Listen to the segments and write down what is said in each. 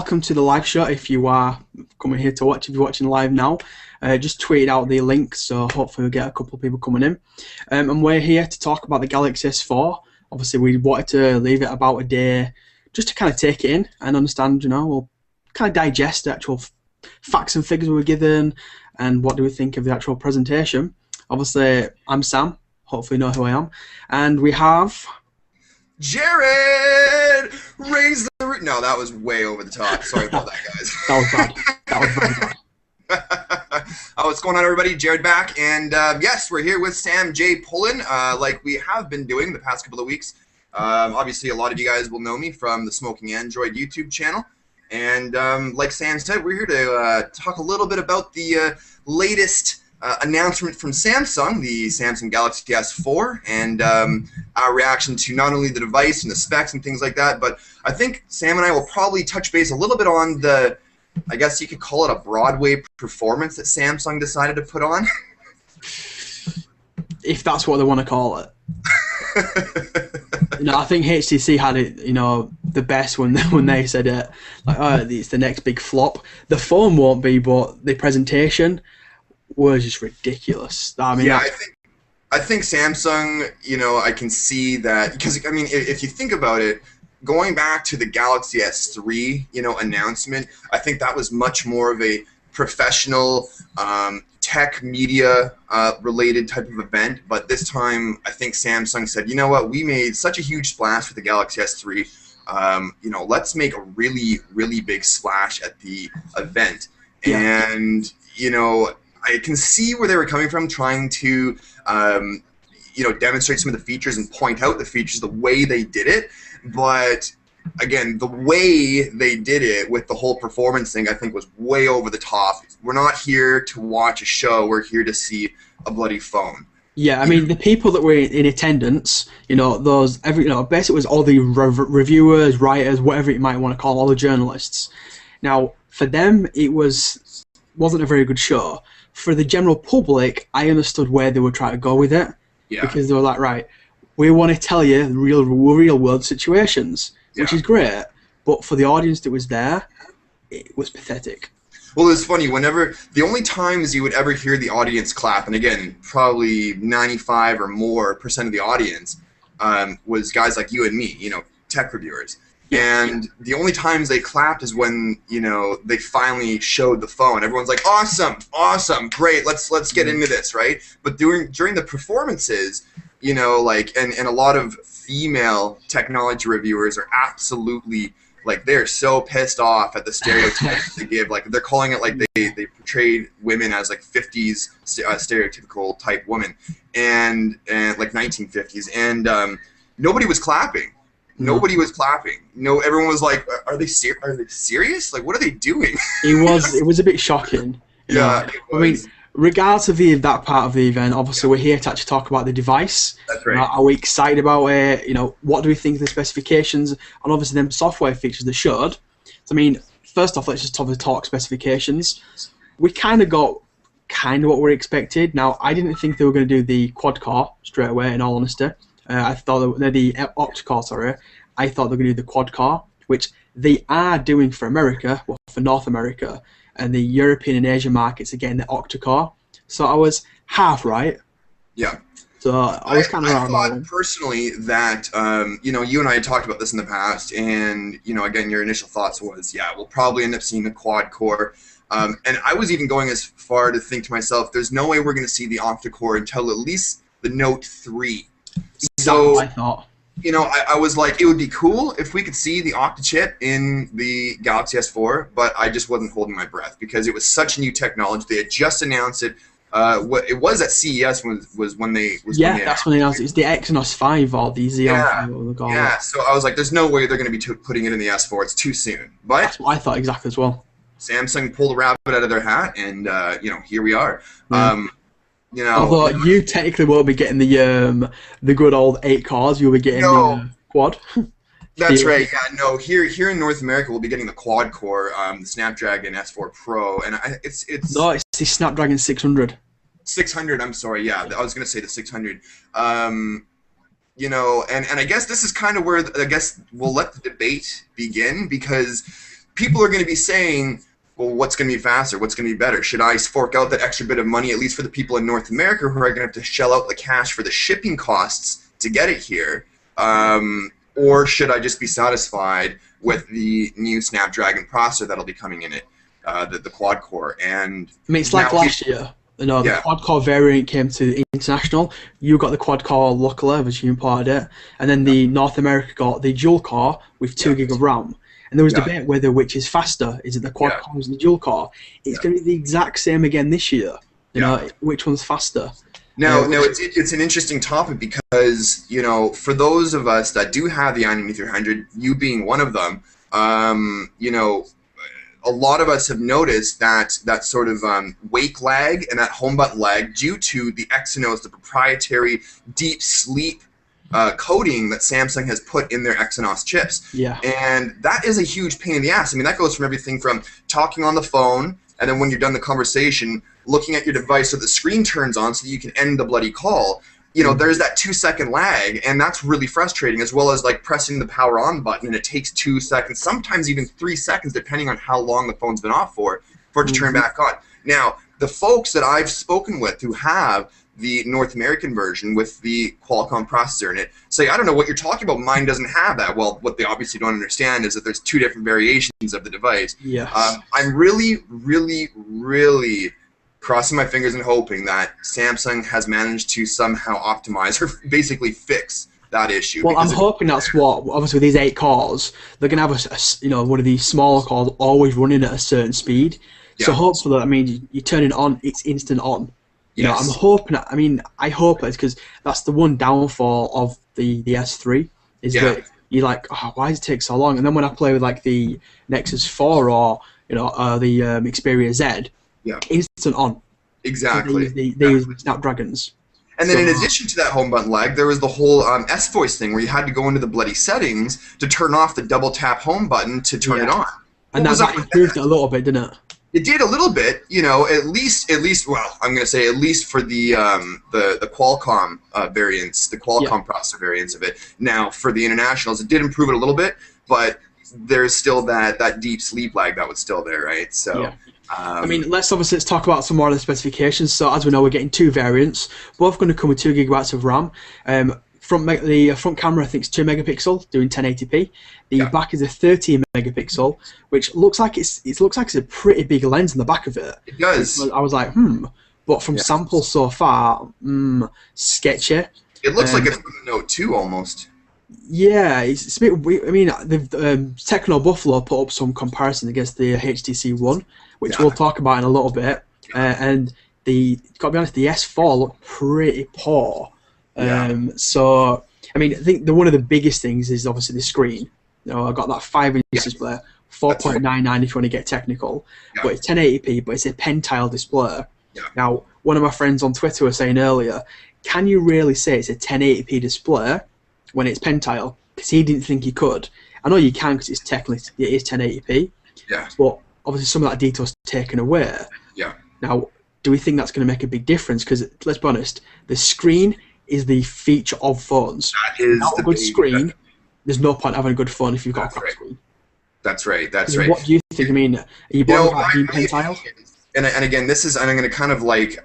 welcome to the live show if you are coming here to watch. If you're watching live now, just tweet out the link, so hopefully we'll get a couple of people coming in. And we're here to talk about the Galaxy S4. Obviously, we wanted to leave it about a day just to kind of take it in and understand, we'll kind of digest the actual facts and figures we were given and what do we think of the actual presentation. Obviously, I'm Sam. Hopefully you know who I am. And we have... Jared! Raise the roof. No, that was way over the top. Sorry about that, guys. That was bad. That was very bad. What's going on, everybody? Jared back. And yes, we're here with Sam J. Pullen, like we have been doing the past couple of weeks. Obviously, a lot of you guys will know me from the Smoking Android YouTube channel. And like Sam said, we're here to talk a little bit about the latest announcement from Samsung, the Samsung Galaxy S4, and our reaction to not only the device and the specs and things like that, but I think Sam and I will probably touch base a little bit on the, I guess you could call it a Broadway performance that Samsung decided to put on. If that's what they want to call it. I think HTC had it, the best when they said it, like, oh, it's the next big flop. The phone won't be, but the presentation was just ridiculous. I mean, yeah, I think Samsung, I can see that, because, I mean, if you think about it, going back to the Galaxy S3, announcement, I think that was much more of a professional, tech media related type of event, but this time I think Samsung said, you know what, we made such a huge splash with the Galaxy S3, let's make a really, really big splash at the event. Yeah. And, I can see where they were coming from, trying to, demonstrate some of the features and point out the features, the way they did it. But again, the way they did it with the whole performance thing, I think, was way over the top. We're not here to watch a show. We're here to see a bloody phone. Yeah, I mean, the people that were in attendance, basically it was all the reviewers, writers, whatever you might want to call, all the journalists. Now, for them, it wasn't a very good show. For the general public, I understood where they were trying to go with it. Yeah. Because they were like, right, we want to tell you the real world situations, which is great. But for the audience that was there, it was pathetic. Well, it's funny, whenever, the only times you would ever hear the audience clap, and again, probably 95 or more % of the audience, was guys like you and me, tech reviewers. And the only times they clapped is when, they finally showed the phone. Everyone's like, awesome, awesome, great, let's get into this, right? But during the performances, and a lot of female technology reviewers are absolutely, like, they're so pissed off at the stereotypes they give. Like, they're calling it, like, they portrayed women as, like, 50s stereotypical type women, and like 1950s, and nobody was clapping. Nobody was clapping. Everyone was like, "Are they serious? Like, what are they doing?" It was a bit shocking. Yeah. I mean, regardless of that part of the event, obviously we're here to actually talk about the device. That's right. Are we excited about it? What do we think of the specifications and obviously them software features that showed? So, I mean, first off, let's just talk specifications. We kind of got what we expected. Now, I didn't think they were going to do the quad core straight away, in all honesty. I thought the octa-core, sorry. I thought they were going to do the quad core, which they are doing for America, well, for North America, and the European and Asian markets, again, the octa-core. So I was half right. Yeah. So I was kind of I thought personally that, you and I had talked about this in the past, and, again, your initial thoughts was, yeah, we'll probably end up seeing the quad core. And I was even going as far to think to myself, there's no way we're going to see the octa-core until at least the Note 3. So, I thought. I was like, it would be cool if we could see the Octa chip in the Galaxy S4, but I just wasn't holding my breath because it was such new technology. They had just announced it. What it was at CES was when they that's when they announced it. It's the Exynos 5 or the Xeon 5. Yeah. So I was like, there's no way they're going to be putting it in the S4. It's too soon. But that's what I thought exactly as well. Samsung pulled a rabbit out of their hat, and here we are. Although you technically won't be getting the good old 8 cores, you'll be getting the quad. That's right. Yeah, no. Here in North America, we'll be getting the quad core, the Snapdragon S4 Pro, and it's the Snapdragon 600. 600. I'm sorry. Yeah, I was gonna say the 600. And I guess this is kind of where we'll let the debate begin, because people are going to be saying, well, what's going to be faster? What's going to be better? Should I fork out that extra bit of money, at least for the people in North America who are going to have to shell out the cash for the shipping costs to get it here? Or should I just be satisfied with the new Snapdragon processor that'll be coming in it, the quad core? And I mean, it's like last year. The quad core variant came to international. You got the quad core locally, which you imported it, and then the North America got the dual core with 2 gig of RAM. And there was debate whether which is faster. Is it the quad core or the dual core? It's going to be the exact same again this year. You know, which one's faster? Now, it's an interesting topic because, you know, for those of us that do have the i9300, you being one of them, you know, a lot of us have noticed that sort of wake lag and that home button lag due to the Exynos, the proprietary deep sleep coding that Samsung has put in their Exynos chips. Yeah. And that is a huge pain in the ass. I mean, that goes from everything from talking on the phone, and then when you're done the conversation, looking at your device so the screen turns on so that you can end the bloody call. You know, there's that 2-second lag, and that's really frustrating, as well as like pressing the power on button, and it takes 2 seconds, sometimes even 3 seconds, depending on how long the phone's been off for it to turn back on. Now, the folks that I've spoken with who have the North American version with the Qualcomm processor in it say, I don't know what you're talking about, mine doesn't have that. Well, what they obviously don't understand is that there's 2 different variations of the device. Yes. I'm really, really, really crossing my fingers and hoping that Samsung has managed to somehow optimize or basically fix that issue. Well, I'm hoping that's what, obviously with these 8 cores, they're going to have you know, one of these smaller cores always running at a certain speed. So hopefully, I mean, you turn it on, it's instant on. You know, I'm hoping, I mean, I hope it's because that's the one downfall of the S3 is that you're like, oh, why does it take so long? And then when I play with like the Nexus 4 or, you know, the Xperia Z, instant on. Exactly. They use Snapdragons. And then in addition to that home button lag, there was the whole S-Voice thing where you had to go into the bloody settings to turn off the double tap home button to turn it on. And that improved it a little bit, didn't it? It did a little bit, you know, at least, well, I'm going to say at least for the Qualcomm variants, the Qualcomm processor variants of it. Now, for the internationals, it did improve it a little bit, but there's still that deep sleep lag that was still there, right? So, I mean, let's talk about some more of the specifications. So, as we know, we're getting 2 variants, both going to come with 2 gigabytes of RAM. The front camera, I think, is 2 megapixel, doing 1080p. The back is a 13 megapixel, which looks like it's a pretty big lens in the back of it. It does. I was like, but from samples so far, sketchy. It looks like it's from the Note 2 almost. Yeah, it's a bit weird. I mean, the Techno Buffalo put up some comparison against the HTC One, which we'll talk about in a little bit. And gotta be honest, the S4 looked pretty poor. So, I mean, I think one of the biggest things is obviously the screen. You know, I got that 5-inch display, 4.99 if you want to get technical, but it's 1080p, but it's a pen-tile display. Now, one of my friends on Twitter was saying earlier, can you really say it's a 1080p display when it's pen-tile? Because he didn't think he could. I know you can because it's technically it is 1080p. But obviously some of that detail's taken away. Now, do we think that's going to make a big difference? Because let's be honest, the screen is the feature of phones. That is without a good screen, there's no point having a good phone if you've got a crap screen. That's right. That's right. What do you think? I mean, are you bothered about being pen-tile? And again, this is, and I'm going to kind of like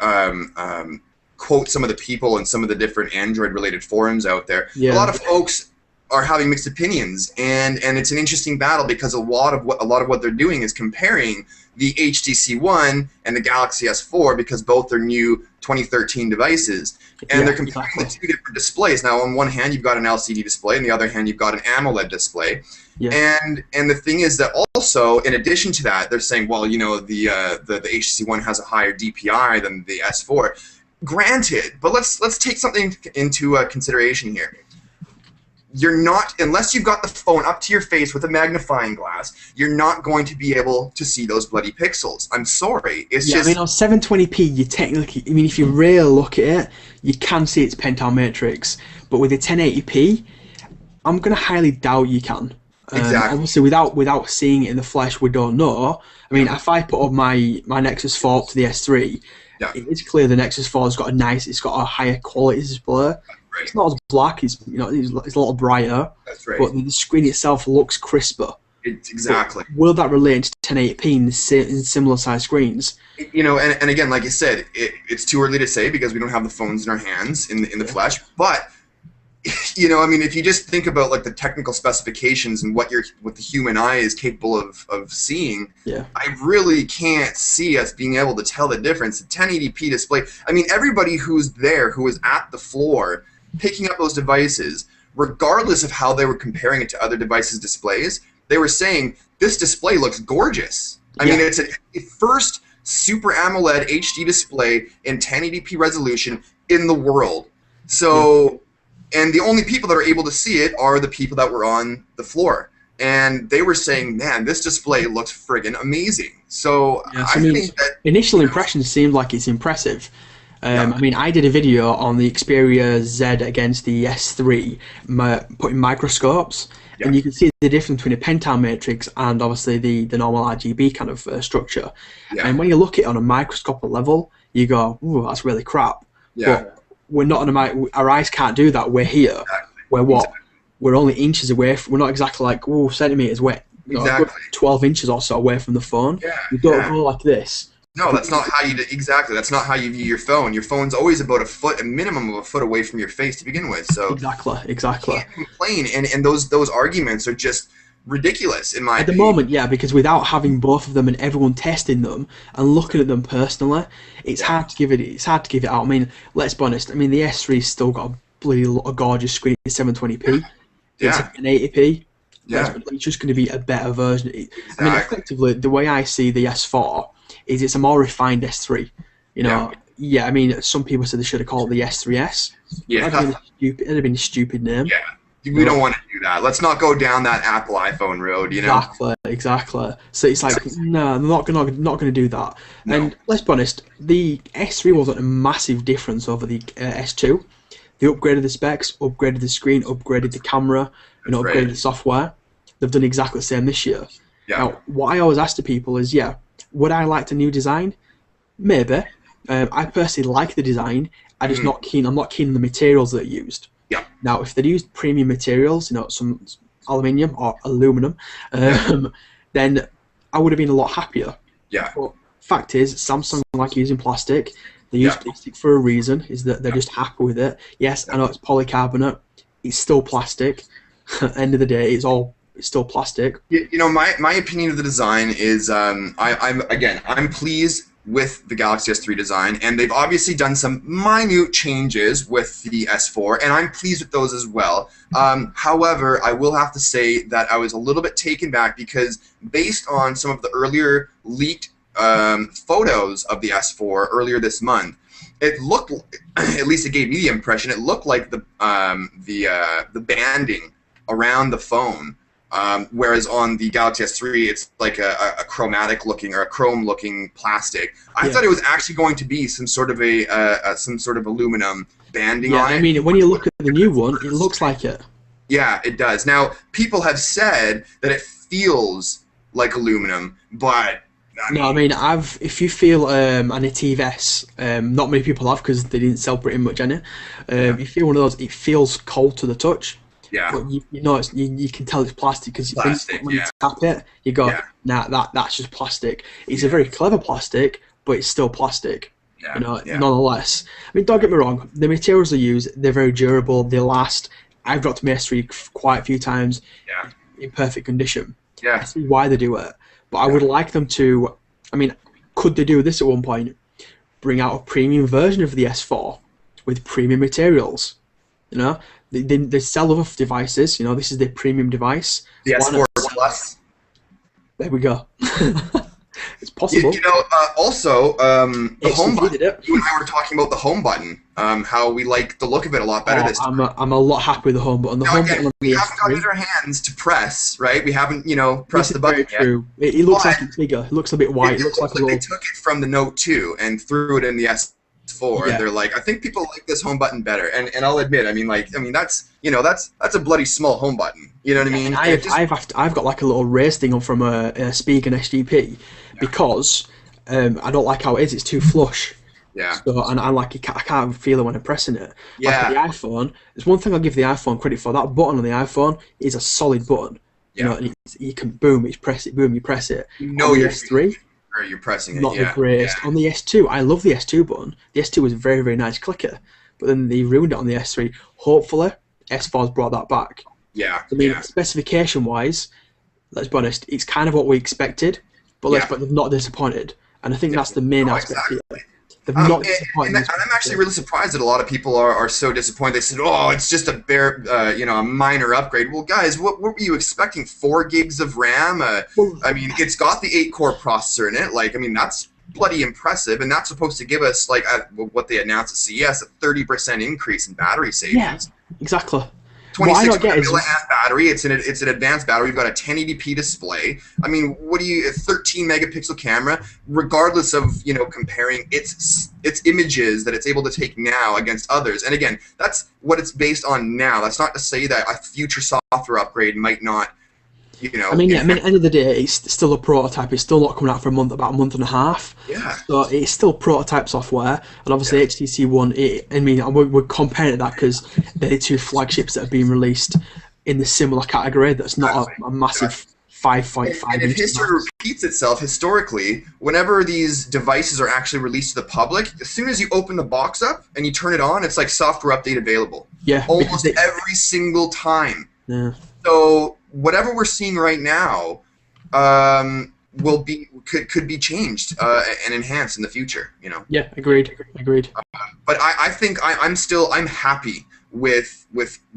quote some of the people in some of the different Android-related forums out there. A lot of folks are having mixed opinions, and it's an interesting battle because a lot of what they're doing is comparing the HTC One and the Galaxy S4 because both are new 2013 devices, and they're comparing the 2 different displays. Now, on one hand, you've got an LCD display, and the other hand, you've got an AMOLED display. And the thing is that also, in addition to that, they're saying, well, you know, the HTC One has a higher DPI than the S4. Granted, but let's take something into consideration here. You're not, unless you've got the phone up to your face with a magnifying glass, you're not going to be able to see those bloody pixels. I'm sorry. It's just... I mean, on 720p, you technically, I mean, if you really look at it, you can see it's pentile matrix. But with a 1080p, I'm going to highly doubt you can. Exactly. Obviously, without seeing it in the flesh, we don't know. I mean, if I put up my Nexus 4 up to the S3, it's clear the Nexus 4 has got it's got a higher quality display. It's not as black, it's a little brighter. That's right. But the screen itself looks crisper. It's exactly. But will that relate to 1080p in similar size screens? And again, like I said, it's too early to say because we don't have the phones in our hands in the flesh. But I mean, if you just think about like the technical specifications and what the human eye is capable of seeing, I really can't see us being able to tell the difference. The 1080p display. I mean, everybody who was at the floor picking up those devices, regardless of how they were comparing it to other devices' displays, they were saying this display looks gorgeous. I mean, it's a first Super AMOLED HD display in 1080p resolution in the world. So, and the only people that are able to see it are the people that were on the floor. And they were saying, man, this display looks friggin' amazing. So, I think that... Initial impressions seemed like it's impressive. I mean, I did a video on the Xperia Z against the S3, putting microscopes, and you can see the difference between a pentile matrix and obviously the normal RGB kind of structure. And when you look at it on a microscopic level, you go, ooh, that's really crap. But we're not on our eyes can't do that. We're here. We're what? We're only inches away. We're not exactly like, ooh, centimeters away. 12 inches or so away from the phone. You don't go like this. No, that's not how you That's not how you view your phone. Your phone's always about a minimum of a foot away from your face to begin with. So exactly. You can't complain, and those arguments are just ridiculous in my opinion. At the moment, because without having both of them and everyone testing them and looking at them personally, it's hard to give it out. I mean, let's be honest. I mean, the S3's still got a bloody gorgeous screen. It's 720p. It's 1080p. It's just going to be a better version. I mean, effectively, the way I see the S4 is it's a more refined S3. I mean, some people said they should have called it the S3S. It'd have been a stupid name. We don't want to do that. Let's not go down that Apple iPhone road, Exactly. So it's like, no, I'm not gonna do that. No. And let's be honest, the S3 wasn't a massive difference over the S2. They upgraded the specs, upgraded the screen, upgraded the camera, upgraded the software. They've done exactly the same this year. Now, what I always ask to people is, would I like the new design? Maybe. I personally like the design. I'm just not keen. I'm not keen on the materials that are used. Now, if they'd used premium materials, some aluminium or aluminum, then I would have been a lot happier. But fact is, Samsung like using plastic. They use plastic for a reason. Is that they're just happy with it. Yes, I know it's polycarbonate. It's still plastic. End of the day, it's still plastic. My opinion of the design is I'm pleased with the Galaxy S3 design, and they've obviously done some minute changes with the S4, and I'm pleased with those as well. However, I will have to say that I was a little bit taken back because based on some of the earlier leaked photos of the S4 earlier this month, it looked, at least it gave me the impression, it looked like the banding around the phone. Whereas on the Galaxy S3, it's like a chromatic looking or a chrome looking plastic. I thought it was actually going to be some sort of aluminum banding on it. I mean, when you look at the new one, it looks like it. Yeah, it does. Now, people have said that it feels like aluminum, but if you feel an Atives, not many people have because they didn't sell pretty much any. If you feel one of those, it feels cold to the touch. But you can tell it's plastic because when you tap it, you go, nah, that's just plastic. It's a very clever plastic, but it's still plastic. Nonetheless. I mean, don't get me wrong. The materials they use, they're very durable. They last. I've dropped my S3 quite a few times in perfect condition. I see why they do it, but I would like them to. I mean, could they do this at one point? Bring out a premium version of the S4 with premium materials. They sell other devices. This is their premium device. The S4 Plus. There we go. It's possible. Also, the home button. You and I were talking about the home button. How we like the look of it a lot better this time. I'm a lot happy with the home button. We haven't got our hands to press, right? We haven't, pressed the button yet. True. It looks like it's bigger. It looks a bit white. It looks like they took it from the Note 2 and threw it in the S4. They're like, I think people like this home button better, and I'll admit, that's a bloody small home button. You know what I mean? I've got like a little raised thing from a Speak and SGP because I don't like how it is. It's too flush. So and I can't feel it when I'm pressing it. Like the iPhone, there's one thing I'll give the iPhone credit for. That button on the iPhone is a solid button. You know, you can boom, you press it, boom, you press it. No, you're S3. Or you're pressing it. Not the greatest. On the S2, I love the S2 button. The S2 was a very, very nice clicker, but then they ruined it on the S3. Hopefully, S4's brought that back. Yeah. I mean, specification-wise, let's be honest, it's kind of what we expected, but they've not disappointed, and I think that's the main aspect here. They've not disappointed. And I'm actually really surprised that a lot of people are so disappointed. They said, "Oh, it's just a a minor upgrade." Well, guys, what were you expecting? 4 gigs of RAM? I mean, it's got the 8-core processor in it. Like, I mean, that's bloody impressive, and that's supposed to give us, like, what they announced at CES, a 30% increase in battery savings. Yeah, exactly. 26 milliamp battery. It's an advanced battery. We've got a 1080p display. I mean, a 13 megapixel camera, regardless of comparing its images that it's able to take now against others. And again, that's what it's based on now. That's not to say that a future software upgrade might not. I mean, at the end of the day, it's still a prototype. It's still not coming out for about a month and a half. Yeah. So it's still prototype software, and obviously HTC One. We're comparing to that because they're the 2 flagships that are being released in the similar category. That's not a massive 5.5. And if history repeats itself, historically, whenever these devices are actually released to the public, as soon as you open the box up and you turn it on, it's like software update available. Yeah. Almost every single time. Yeah. So whatever we're seeing right now could be changed and enhanced in the future. Yeah, agreed. But I think I'm happy with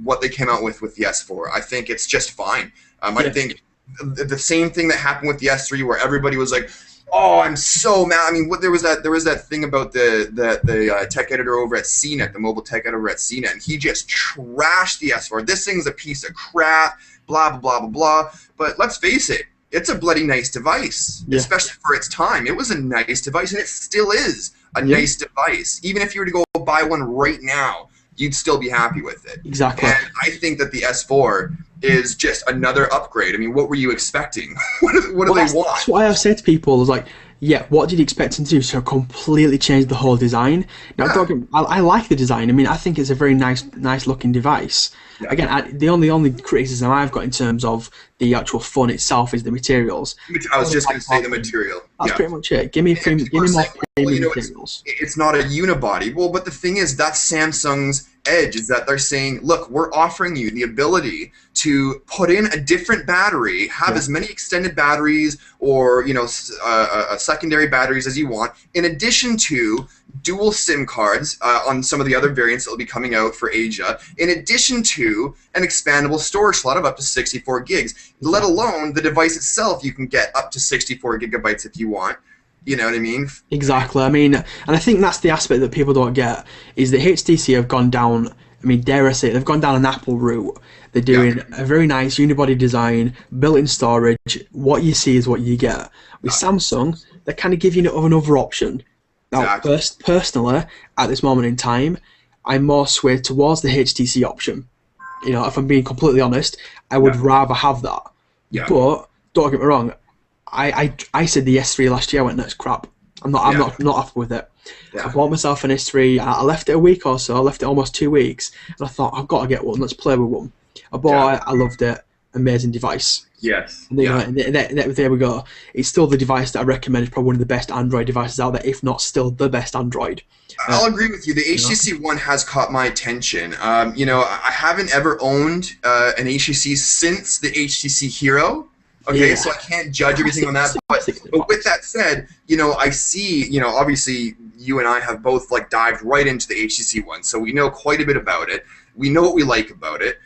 what they came out with the S4. I think it's just fine. I think the same thing that happened with the S3, where everybody was like, "Oh, I'm so mad." I mean, there was that thing about the tech editor over at CNET, the mobile tech editor at CNET, and he just trashed the S4. This thing's a piece of crap. Blah blah blah blah blah. But let's face it, it's a bloody nice device, especially for its time. It was a nice device, and it still is a nice device. Even if you were to go buy one right now, you'd still be happy with it. Exactly. And I think that the S4 is just another upgrade. I mean, what were you expecting? what do they want? That's what I have said to people. Is like, what did you expect them to do? So completely change the whole design. Now, I like the design. I mean, I think it's a very nice looking device. Yeah. Again, the only criticism I've got in terms of the actual phone itself is the materials. I was just going to say the material. That's pretty much it. Give me more premium materials. It's not a unibody. Well, but the thing is, that's Samsung's edge, is that they're saying, look, we're offering you the ability to put in a different battery, have as many extended batteries or secondary batteries as you want, in addition to dual SIM cards on some of the other variants that will be coming out for Asia, in addition to an expandable storage slot of up to 64 gigs, let alone the device itself. You can get up to 64 gigabytes if you want. You know what I mean? Exactly. I mean, and I think that's the aspect that people don't get, is that HTC have gone down, I mean, dare I say it, they've gone down an Apple route. They're doing a very nice unibody design, built-in storage. What you see is what you get. With Samsung, they kind of give you another option. Now, personally, at this moment in time, I'm more swayed towards the HTC option. If I'm being completely honest, I would rather have that. Yeah. But don't get me wrong, I said the S3 last year. I went, "No, it's crap. I'm not happy with it." Yeah. I bought myself an S3. I left it a week or so. I left it almost 2 weeks, and I thought, I've got to get one. Let's play with one. I bought it. I loved it. Amazing device. Yes. And there we go. It's still the device that I recommend is probably one of the best Android devices out there, if not still the best Android. I'll agree with you. The HTC One has caught my attention. I haven't ever owned an HTC since the HTC Hero. Okay, so I can't judge everything on that. But with that said, I see, obviously you and I have both dived right into the HTC One, so we know quite a bit about it. We know what we like about it.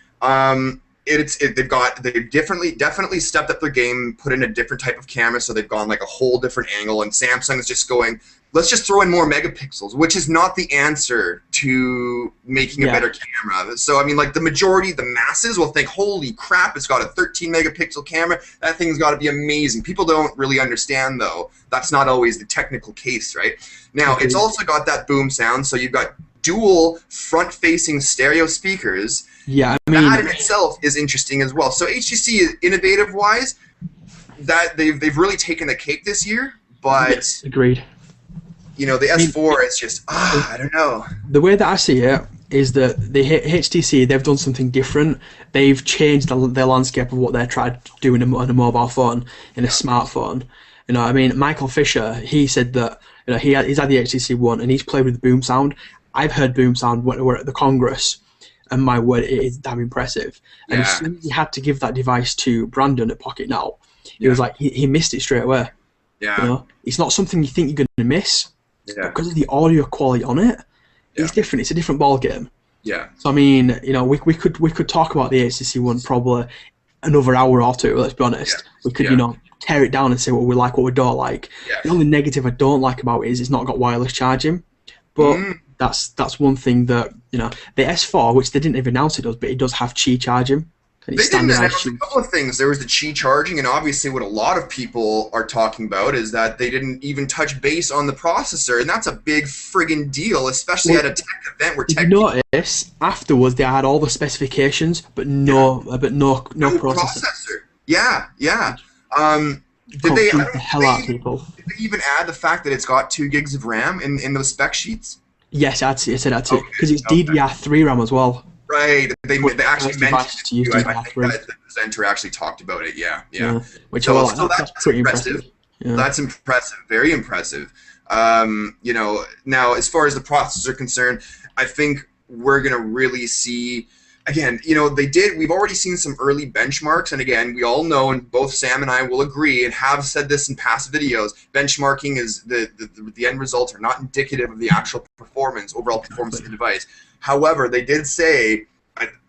They've definitely stepped up their game, put in a different type of camera, so they've gone a whole different angle. And Samsung is just going, let's just throw in more megapixels, which is not the answer to making a better camera. So I mean, the majority, the masses will think, holy crap, it's got a 13 megapixel camera. That thing's got to be amazing. People don't really understand, though. That's not always the technical case, right? Now, it's also got that boom sound, so you've got dual front-facing stereo speakers. Yeah, I mean, that in itself is interesting as well. So HTC, innovative-wise, that they've really taken the cake this year. But agreed. The S4 is just I don't know. The way that I see it, is that the HTC, they've done something different. They've changed their landscape of what they're trying to do on a mobile phone, in a smartphone. You know, I mean, Michael Fisher, he said that, you know, he's had the HTC One and he's played with the boom sound. I've heard boom sound when we're at the Congress, and my word, it is damn impressive. And as soon as he had to give that device to Brandon at Pocket Now, it was like he missed it straight away. Yeah. You know, it's not something you think you're going to miss. Yeah. Because of the audio quality on it, it's different. It's a different ball game. Yeah. So I mean, you know, we could talk about the HTC One probably another hour or two. Let's be honest. Yeah. We could, you know, tear it down and say what we like, what we don't like. Yeah. The only negative I don't like about it is it's not got wireless charging. But that's one thing that, you know, the S4, which they didn't even announce it does, but it does have Qi charging. They didn't announce a couple of things. There was the Qi charging, and obviously what a lot of people are talking about is that they didn't even touch base on the processor, and that's a big friggin' deal, especially at a tech event where tech. Did you notice afterwards they had all the specifications, but no processor. Yeah. Did they? The hell out of people. Did they even add the fact that it's got 2 gigs of RAM in those spec sheets? Yes, I said that too, because it's DDR3 RAM as well. Right, they actually mentioned to use it. I think that the presenter actually talked about it. Yeah. Which so that's pretty impressive. Yeah. That's impressive, very impressive. You know, now as far as the processors are concerned, I think we're gonna really see. Again, you know, we've already seen some early benchmarks, and again, we all know, and both Sam and I will agree, and have said this in past videos, benchmarking is the end results are not indicative of the actual performance, overall performance of the device. However, they did say,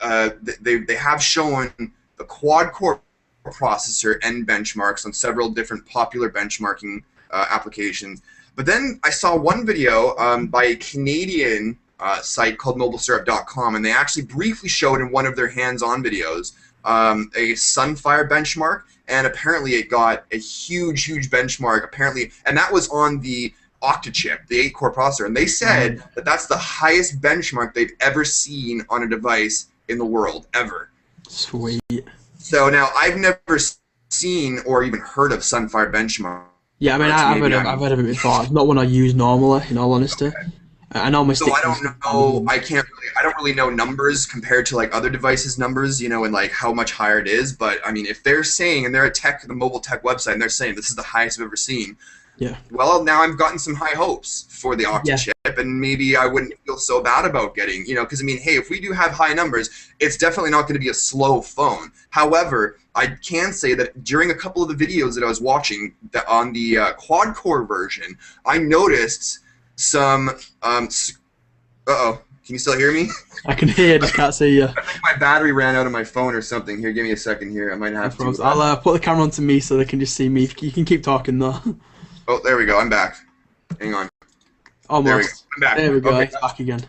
they have shown the quad-core processor and benchmarks on several different popular benchmarking applications. But then I saw one video by a Canadian site called mobilesyrup.com, and they actually briefly showed in one of their hands-on videos a Sunfire benchmark, and apparently it got a huge benchmark, apparently, and that was on the Octa chip, the 8-core processor, and they said that that's the highest benchmark they've ever seen on a device in the world, ever. Sweet. So now, I've never seen or even heard of Sunfire benchmark. Yeah, I mean, I've heard of it before. It's not one I use normally, in all honesty. Okay. I normally so I don't know. I don't really know numbers compared to like other devices' numbers, you know, and like how much higher it is. But I mean, if they're saying, and they're the mobile tech website, and they're saying this is the highest I've ever seen. Yeah. Well, now I've gotten some high hopes for the Octa chip, and maybe I wouldn't feel so bad about getting, you know, because I mean, hey, if we do have high numbers, it's definitely not going to be a slow phone. However, I can say that during a couple of the videos that I was watching on the quad-core version, I noticed some uh-oh, can you still hear me? I can hear, I just can't see you. I think my battery ran out of my phone or something. Here, give me a second here. I might have to. I'll put the camera onto me so they can just see me. You can keep talking though. Oh, there we go. I'm back. Hang on. Almost. There we go. I'm back. There we go. Okay. It's back again.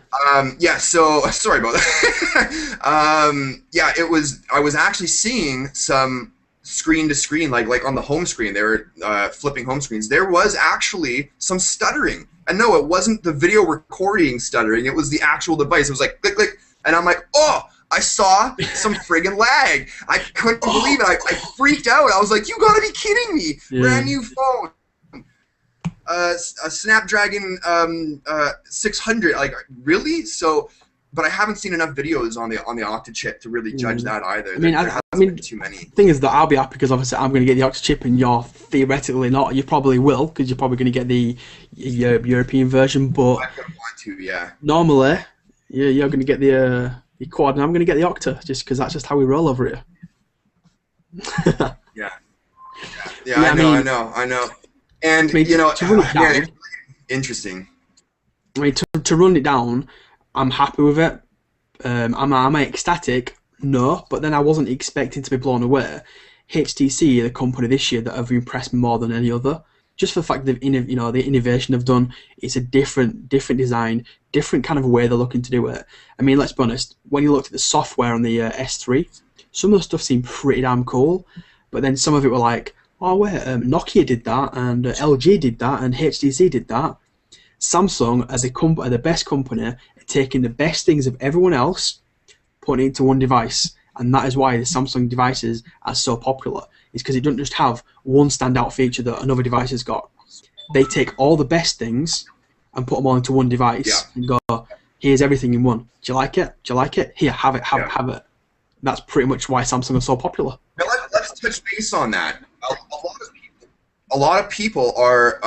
Yeah, so sorry about that. Yeah, I was actually seeing some screen to screen, like on the home screen. They were flipping home screens. There was actually some stuttering. And no, it wasn't the video recording stuttering. It was the actual device. It was like click, click, and I'm like, oh, I saw some friggin' lag. I couldn't believe it. I freaked out. I was like, you gotta be kidding me! Yeah. Brand new phone. A Snapdragon 600, like really? So, but I haven't seen enough videos on the Octa chip to really judge that either. I mean, too many. Thing is that I'll be happy because obviously I'm going to get the Octa chip, and you're theoretically not. You probably will because you're probably going to get the European version. But I don't want to, yeah. Normally, you're going to get the quad, and I'm going to get the Octa just because that's just how we roll over here. Yeah. I know. And, I mean, you know, to run it down, interesting. I mean, to run it down, I'm happy with it. Am I ecstatic? No, but then I wasn't expecting to be blown away. HTC are the company this year that have impressed me more than any other. Just for the fact that the innovation they've done, it's a different design, different kind of way they're looking to do it. I mean, let's be honest, when you looked at the software on the S3, some of the stuff seemed pretty damn cool, but then some of it were like, oh wait, Nokia did that, and LG did that, and HTC did that. Samsung, as the best company, are taking the best things of everyone else, putting it into one device, and that is why the Samsung devices are so popular. It's because it doesn't just have one standout feature that another device has got. They take all the best things and put them all into one device and go, Here's everything in one. Do you like it? Do you like it? Here, have it, have Yeah. it, have it. That's pretty much why Samsung is so popular. Now let's touch base on that. A lot of people are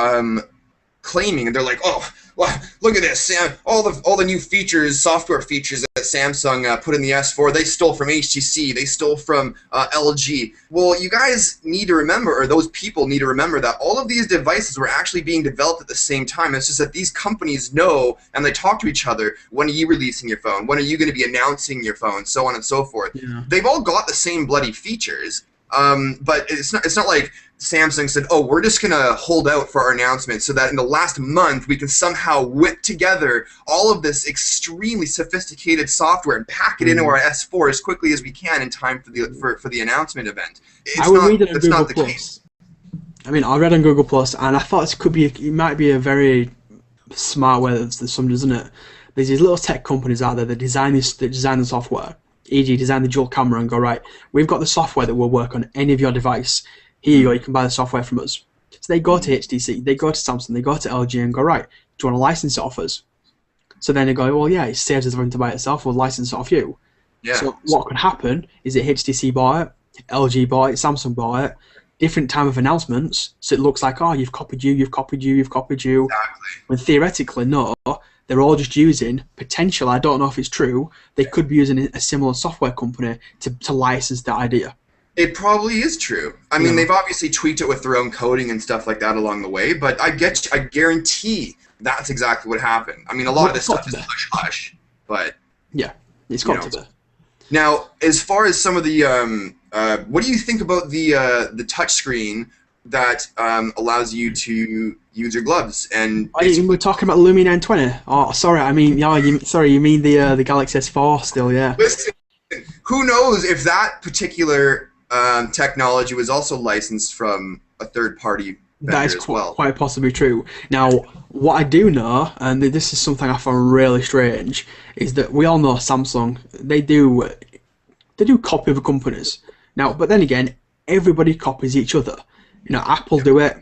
claiming, and they're like, "Oh, well, look at this! All the new features, software features that Samsung put in the S4, they stole from HTC, they stole from LG." Well, you guys need to remember, or those people need to remember, that all of these devices were actually being developed at the same time. It's just that these companies know, and they talk to each other. When are you releasing your phone? When are you going to be announcing your phone? So on and so forth. Yeah. They've all got the same bloody features. But it's not like Samsung said, "Oh, we're just gonna hold out for our announcement so that in the last month we can somehow whip together all of this extremely sophisticated software and pack it into our S4 as quickly as we can in time for the announcement event." I was reading on Google Plus. I mean, I read on Google Plus, and I thought it might be a very smart way that some, isn't it? There's these little tech companies out there that design the software. E.g., design the dual camera and go, right, we've got the software that will work on any of your device. Here you go, you can buy the software from us. So they go to HTC, they go to Samsung, they go to LG and go, right, do you want to license it off us? So then they go, well, yeah, it saves us having to buy it itself, we'll license it off you. Yeah. So what could happen is that HTC bought it, LG bought it, Samsung bought it, different time of announcements, so it looks like, oh, you've copied you, you've copied you, you've copied you. Exactly. When theoretically, no, they're all just using, potential, I don't know if it's true, they could be using a similar software company to license that idea. It probably is true. I mean, they've obviously tweaked it with their own coding and stuff like that along the way, but I guarantee that's exactly what happened. I mean, a lot of this stuff is hush-hush, but... Yeah, it's got to be. Now, as far as some of the... what do you think about the touchscreen that allows you to use your gloves? And we're talking about the Lumia 920. Oh, sorry, I mean, you mean the Galaxy S4 still, yeah. Listen, who knows if that particular technology was also licensed from a third-party vendor that is as well. Quite possibly true. Now, what I do know, and this is something I found really strange, is that we all know Samsung. They do copy other companies. Now, but then again, everybody copies each other. You know, Apple do it.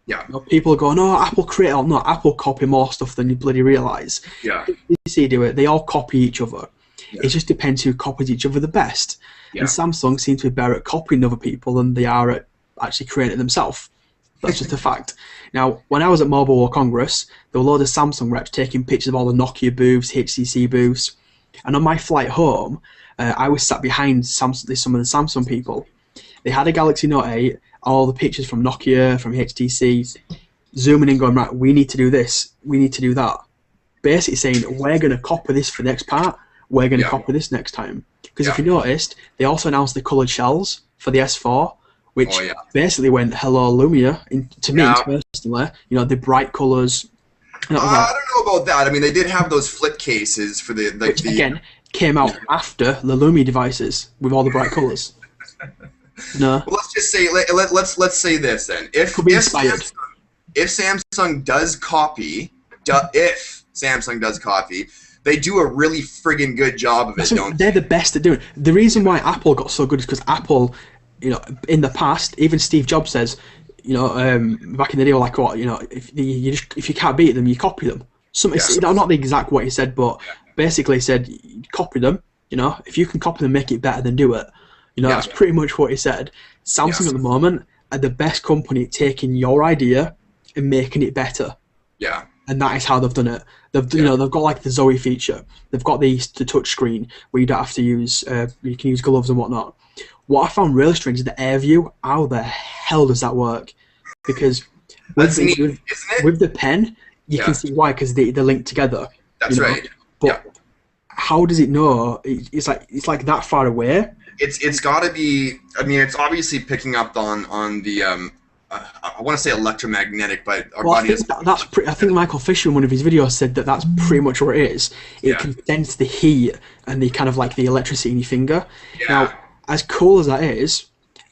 Yeah. You know, people go, no, Apple create, or no, Apple copy more stuff than you bloody realise. Yeah. HTC do it. They all copy each other. Yeah. It just depends who copies each other the best. Yeah. And Samsung seems to be better at copying other people than they are at actually creating it themselves. That's just a fact. Now, when I was at Mobile World Congress, there were a load of Samsung reps taking pictures of all the Nokia booths, HTC booths, and on my flight home, I was sat behind some of the Samsung people. They had a Galaxy Note 8, all the pictures from Nokia, from HTC, zooming in going, right, we need to do this, we need to do that. Basically saying, we're going to copy this for the next part, we're going to copy this next time. Because if you noticed, they also announced the coloured shells for the S4, which basically went, hello Lumia, to me personally, you know, the bright colours. I don't know about that. I mean, they did have those flip cases for the... Which, again, came out after the Lumia devices with all the bright colours. No. Well, let's just say, let's say this then. If Samsung does copy, they do a really friggin' good job of it, don't they? They're the best at doing it. The reason why Apple got so good is because Apple, you know, in the past, even Steve Jobs says, you know, back in the day, like, what, you know, if you can't beat them, you copy them. Not the exact what he said, but basically he said, copy them. You know, if you can copy them, make it better, then do it. You know, that's pretty much what he said. Samsung at the moment are the best company at taking your idea and making it better. Yeah. And that is how they've done it. You know, they've got like the Zoe feature. They've got the touch screen where you don't have to use, you can use gloves and whatnot. What I found really strange is the Air View. How the hell does that work? Because with the pen, you can see why, because they're linked together. That's right. But how does it know? It's like that far away. It's got to be. I mean, it's obviously picking up on the. I want to say electromagnetic, but our body is. I think Michael Fisher in one of his videos said that that's pretty much what it is. It can sense the heat and the kind of like the electricity in your finger. Yeah. Now, as cool as that is,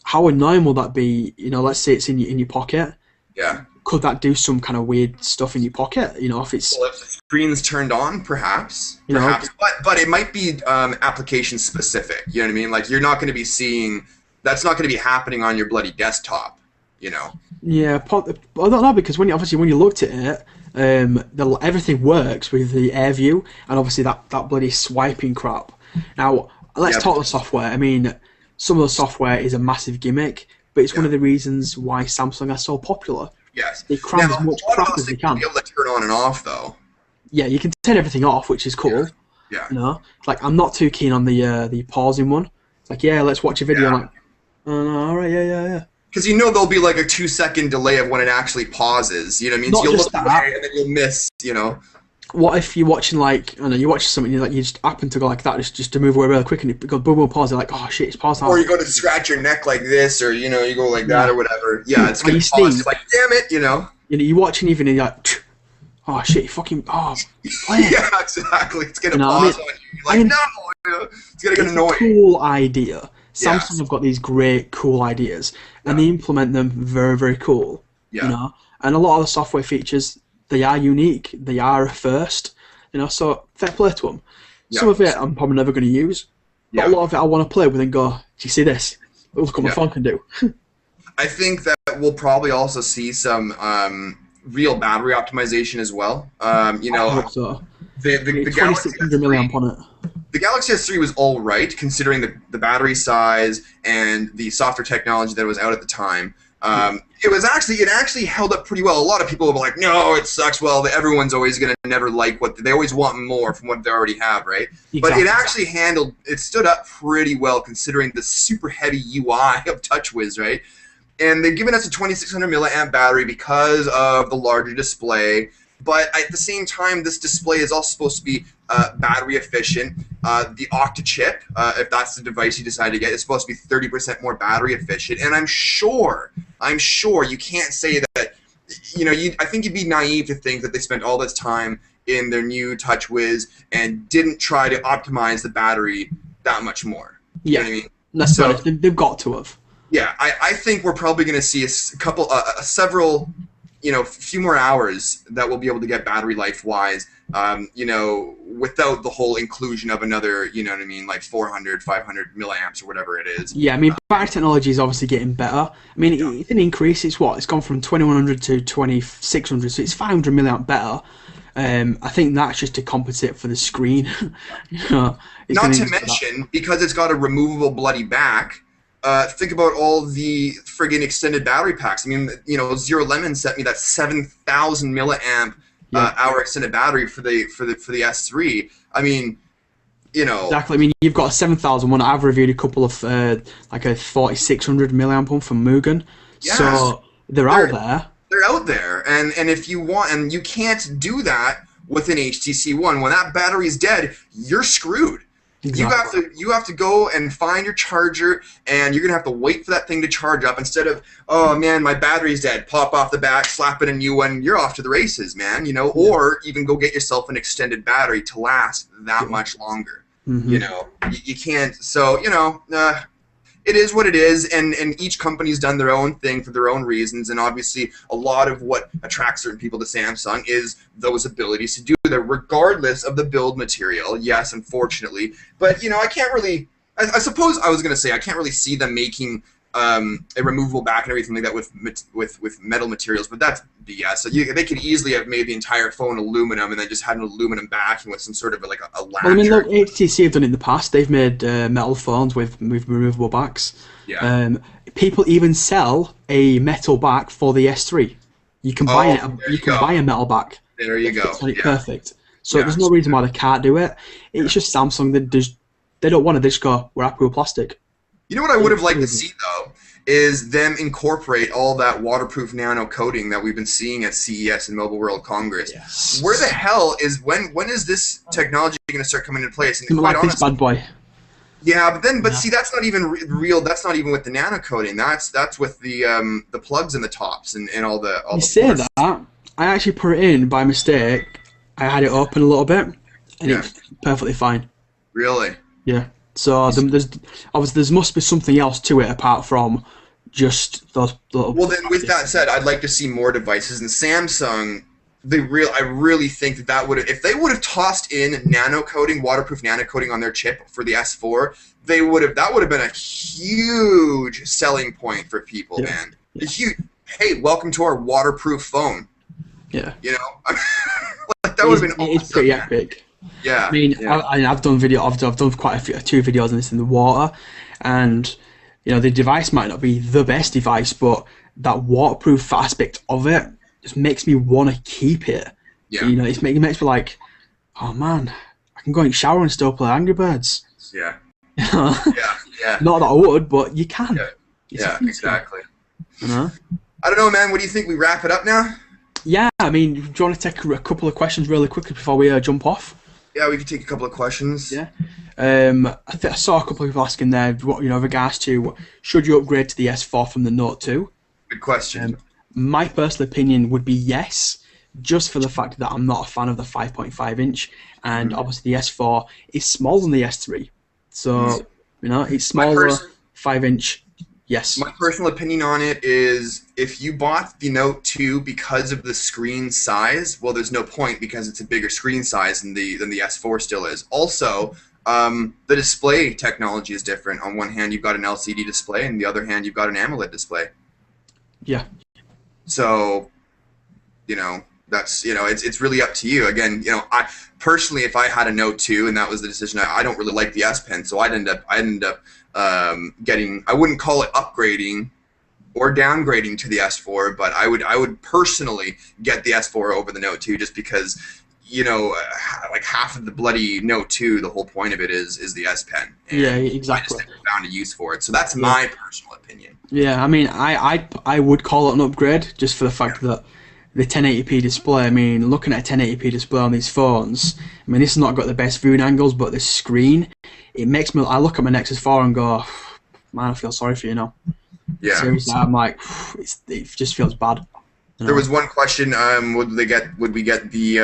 how annoying will that be? You know, let's say it's in your pocket. Yeah. Could that do some kind of weird stuff in your pocket? You know, if it's... Well, if the screen's turned on, perhaps. But it might be application specific. You know what I mean? Like, you're not going to be seeing... That's not going to be happening on your bloody desktop. you know. Yeah, I don't know because when you looked at it, everything works with the air view and obviously that bloody swiping crap. Now let's Yep. talk the software. I mean, some of the software is a massive gimmick, but it's one Yeah. of the reasons why Samsung are so popular. Yes. They Now, cram as a much lot of crap those as they things you'll can. be able to turn on and off, though. Yeah, you can turn everything off, which is Yeah. cool. Yeah. You know, like I'm not too keen on the pausing one. It's like, yeah, let's watch a video. I'm Yeah. like, oh, no, all right, yeah. Because you know there'll be like a 2-second delay of when it actually pauses. You know what I mean? So Not you'll just look that. away and then you'll miss. You know. What if you're watching like I don't know, you're watching something like you just happen to go like that just to move away really quick and it goes boom boom pause. You're like, oh shit, it's paused now. Or you go to scratch your neck like this, or you know, you go like that Yeah. or whatever. Yeah, it's Or gonna you pause. sneeze. You're like, damn it, you know. You know, you're watching even and you're like, oh shit, you fucking play it. Yeah, exactly. It's gonna You know, pause on you. You're like, no, you know, it's gonna get It's a annoying. cool idea. Yeah. Samsung have got these great, cool ideas, and Yeah. they implement them very, very cool. Yeah. You know, and a lot of the software features they are unique. They are a first. You know, so fair play to them. Some Yeah. of it I'm probably never going to use, but Yeah. a lot of it I want to play with and go, do you see this? Look what my Yeah. phone can do. I think that we'll probably also see some real battery optimization as well. You I know, hope so. the Galaxy 2600 milliamp on it. the Galaxy S3 was all right considering the battery size and the software technology that was out at the time. It actually held up pretty well. A lot of people were like, "No, it sucks." Well, everyone's always gonna never like they always want more from what they already have, right? But Exactly. it actually it stood up pretty well considering the super heavy UI of TouchWiz, right? And they've given us a 2600 milliamp battery because of the larger display. But at the same time, this display is also supposed to be battery efficient. The Octa chip, if that's the device you decide to get, is supposed to be 30% more battery efficient. And I'm sure you can't say that. You know, I think you'd be naive to think that they spent all this time in their new TouchWiz and didn't try to optimize the battery that much more. You know what I mean? Let's be So- honest, they've got to have. Yeah, I think we're probably going to see several, few more hours that we'll be able to get battery life wise, without the whole inclusion of another, you know what I mean, like 400, 500 milliamps or whatever it is. Yeah, I mean, battery technology is obviously getting better. I mean, it's an increase. It's gone from 2100 to 2600, so it's 500 milliamp better. I think that's just to compensate for the screen. It's Not gonna to use that. mention, because it's got a removable bloody back, think about all the friggin' extended battery packs. I mean, Zero Lemon sent me that 7,000 milliamp hour extended battery for the S3. I mean, Exactly. I mean, you've got a 7000 one. I've reviewed a couple of like a 4600 milliamp one from Mugen. Yeah. So they're out there. They're out there, and if you want, and you can't do that with an HTC One. When that battery's dead, you're screwed. Exactly. You have to go and find your charger, and you're gonna have to wait for that thing to charge up instead of, oh man, my battery's dead. Pop off the back, slap in a new one. You're off to the races, man. Or even go get yourself an extended battery to last that much longer. Mhm. You can't. So it is what it is, and each company's done their own thing for their own reasons, and obviously a lot of what attracts certain people to Samsung is those abilities to do that, regardless of the build material. Yes, unfortunately, but I can't really. I suppose I was gonna say I can't really see them making a removable back and everything like that with metal materials, but that's BS. So they could easily have made the entire phone aluminum and then just had an aluminum backing with some sort of like a latch. Well, I mean, look, HTC have done it in the past. They've made metal phones with removable backs. Yeah. People even sell a metal back for the S3. You can buy there you you can go. buy a metal back. There you go. It's like Yeah. perfect. So Yeah. there's no reason why they can't do it. It's just Samsung. They don't want to. They just go, we're happy with plastic. You know what I would have liked to see though is them incorporate all that waterproof nano coating that we've been seeing at CES and Mobile World Congress. Yes. Where the hell is when is this technology going to start coming into place? And Something quite like this honestly, bad boy. yeah, but Yeah. see, that's not even real. That's not even with the nano coating. That's with the plugs in the tops and all the. You say ports. that, I actually put it in by mistake. I had it open a little bit, and Yeah. it's perfectly fine. Really? Yeah. So there's obviously there must be something else to it apart from just those little. Well, then, with that said, I'd like to see more devices. And Samsung, I really think that would have, if they would have tossed in nano coating, waterproof nano coating on their chip for the S4, that would have been a huge selling point for people, Yeah. man. Yeah. Huge. hey, welcome to our waterproof phone. Yeah. You know, like, that would have been awesome. It's pretty epic. Yeah. I mean, yeah. I've done I've done quite two videos on this in the water, and you know the device might not be the best device, but that waterproof aspect of it just makes me want to keep it. Yeah. You know, it makes me like, oh man, I can go in the shower and still play Angry Birds. Yeah. yeah. Yeah. Not that I would, but you can. Yeah, exactly. You know? I don't know, man. What do you think? We wrap it up now? Yeah, I mean, do you want to take a couple of questions really quickly before we jump off? Yeah, we could take a couple of questions. Yeah. I saw a couple of people asking there, what, you know, regards to should you upgrade to the S4 from the Note 2? Good question. My personal opinion would be yes, just for the fact that I'm not a fan of the 5.5 inch, and obviously the S4 is smaller than the S3. So, you know, it's smaller, 5-inch, yes. My personal opinion on it is if you bought the Note 2 because of the screen size, well, there's no point because it's a bigger screen size than the S4 still is. Also, the display technology is different. On one hand, you've got an LCD display, and the other hand, you've got an AMOLED display. Yeah. So, you know, that's, you know, it's really up to you. Again, you know, I personally, if I had a Note 2 and that was the decision, I don't really like the S Pen, so I'd end up getting, I wouldn't call it upgrading or downgrading to the S4, but I would personally get the S4 over the Note 2 just because, you know, like half of the bloody Note 2, the whole point of it is the S Pen. Yeah, exactly. I just never found a use for it, so that's my personal opinion. Yeah, I mean, I would call it an upgrade just for the fact that the 1080p display, I mean, looking at a 1080p display on these phones, I mean, this has not got the best viewing angles, but the screen, it makes me, I look at my Nexus 4 and go, man, I feel sorry for you now. Yeah. Seriously, I'm like, it just feels bad. You know? There was one question, would we get the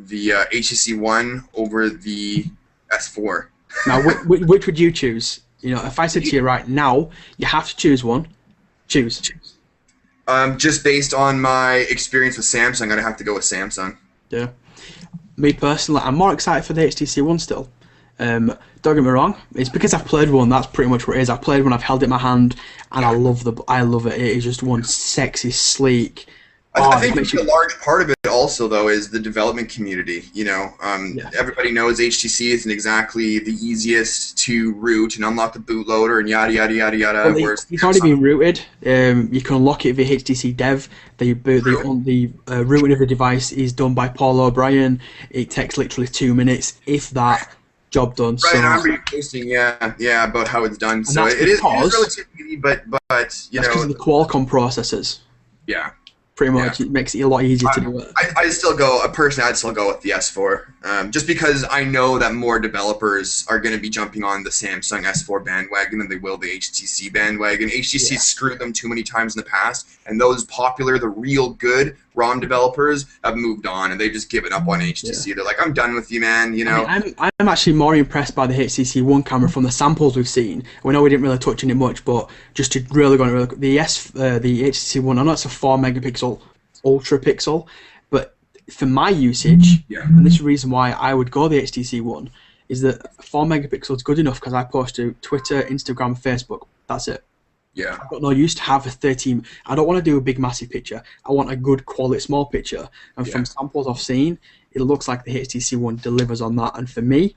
HTC One over the S4? Now, which would you choose? You know, if I said to you right now, you have to choose one, choose. Just based on my experience with Samsung, I'm going to have to go with Samsung. Yeah. Me personally, I'm more excited for the HTC One still. Don't get me wrong, it's because I've played one, that's pretty much what it is. I've played one, I've held it in my hand, and I love it. It is just one sexy, sleek. I think a large part of it also, though, is the development community. You know, everybody knows HTC isn't exactly the easiest to root and unlock the bootloader and yada yada yada yada. Well, it's already been rooted. You can unlock it via HTC Dev. The rooting of the device is done by Paul O'Brien. It takes literally 2 minutes, if that. Job done. Right, and I'm posting, about how it's done. So it is relatively easy, but you know, that's because of the Qualcomm processors. Yeah. Pretty much, it makes it a lot easier to do it. I'd still go with the S4, just because I know that more developers are going to be jumping on the Samsung S4 bandwagon than they will the HTC bandwagon. HTC screwed them too many times in the past, and those popular, the real good ROM developers have moved on, and they've just given up on HTC. Yeah. They're like, I'm done with you, man. You know. I'm actually more impressed by the HTC One camera from the samples we've seen. We know we didn't really touch on it much, but just to really go on the HTC One, I know it's a 4 megapixel ultra pixel, but for my usage, and this is the reason why I would go the HTC One, is that 4 megapixels is good enough because I post to Twitter, Instagram, Facebook. That's it. Yeah. I've got no use to have a 13. I don't want to do a big massive picture. I want a good quality small picture. And from samples I've seen, it looks like the HTC One delivers on that. And for me,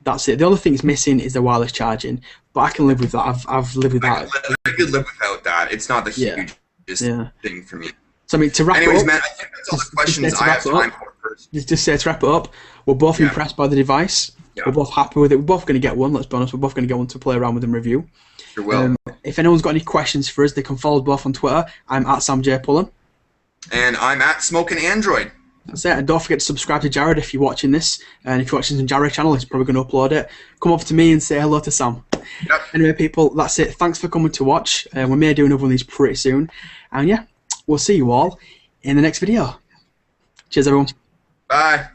that's it. The other thing it's missing is the wireless charging, but I can live with that. I've lived with that. I could live without that. It's not the hugest thing for me. So I mean, to wrap Anyways, it up, man, I think that's all the questions I have time for first. Just say to wrap it up, we're both impressed by the device. Yeah. We're both happy with it. We're both going to get one, let's be honest. We're both going to get one to play around with and review. Sure will. If anyone's got any questions for us, they can follow us both on Twitter. I'm at Sam J. Pullen. And I'm at Smoking Android. That's it. And don't forget to subscribe to Jared if you're watching this. And if you're watching on Jared's channel, he's probably going to upload it. Come over to me and say hello to Sam. Yep. Anyway, people, that's it. Thanks for coming to watch. We may do another one of these pretty soon. And yeah, we'll see you all in the next video. Cheers, everyone. Bye.